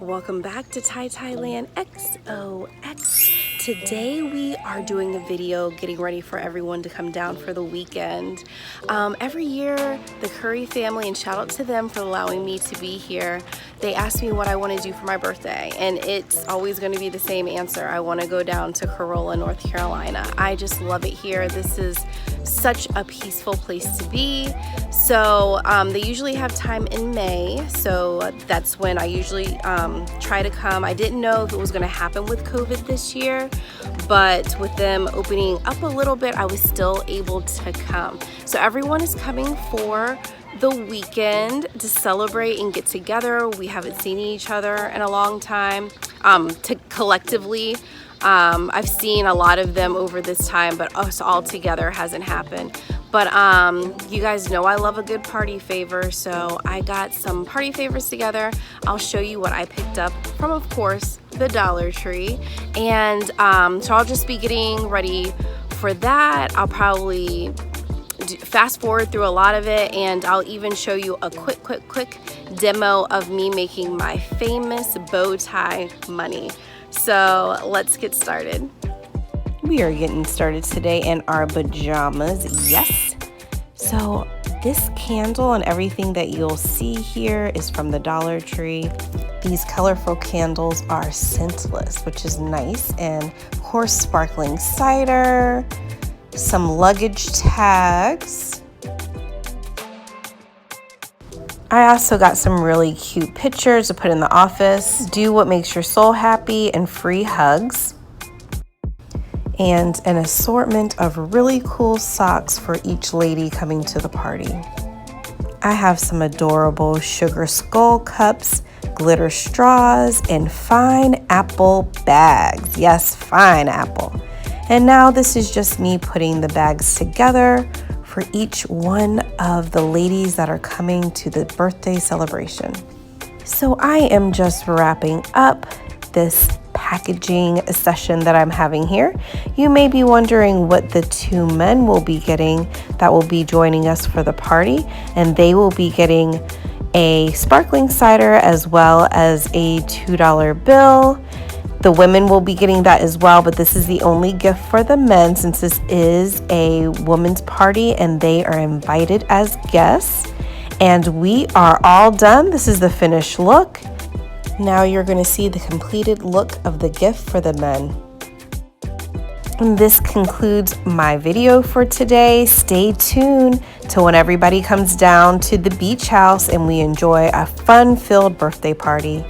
Welcome back to TyeTye Land XOX. Today we are doing a video getting ready for everyone to come down for the weekend. Every year the Curry family, and shout out to them for allowing me to be here, they ask me what I want to do for my birthday, and it's always going to be the same answer. I want to go down to Corolla, North Carolina. I just love it here. This is such a peaceful place to be. So they usually have time in May, so that's when I usually try to come. I didn't know if it was going to happen with COVID this year, but with them opening up a little bit, I was still able to come. So everyone is coming for the weekend to celebrate and get together. We haven't seen each other in a long time collectively. I've seen a lot of them over this time, but us all together hasn't happened. But you guys know I love a good party favor, so I got some party favors together. I'll show you what I picked up from, of course, the Dollar Tree. And so I'll just be getting ready for that. I'll probably fast forward through a lot of it, and I'll even show you a quick demo of me making my famous bow tie money. So let's get started. We are getting started today in our pajamas, yes. So this candle and everything that you'll see here is from the Dollar Tree. These colorful candles are scentless, which is nice, and of course sparkling cider, some luggage tags. I also got some really cute pictures to put in the office. Do what makes your soul happy, and free hugs. And an assortment of really cool socks for each lady coming to the party. I have some adorable sugar skull cups, glitter straws, and fine apple bags. Yes, fine apple. And now this is just me putting the bags together for each one of the ladies that are coming to the birthday celebration. So I am just wrapping up this packaging session that I'm having here. You may be wondering what the two men will be getting that will be joining us for the party, and they will be getting a sparkling cider as well as a $2 bill. The women will be getting that as well, but this is the only gift for the men since this is a women's party and they are invited as guests. And we are all done. This is the finished look. Now you're going to see the completed look of the gift for the men. And this concludes my video for today. Stay tuned to when everybody comes down to the beach house and we enjoy a fun-filled birthday party.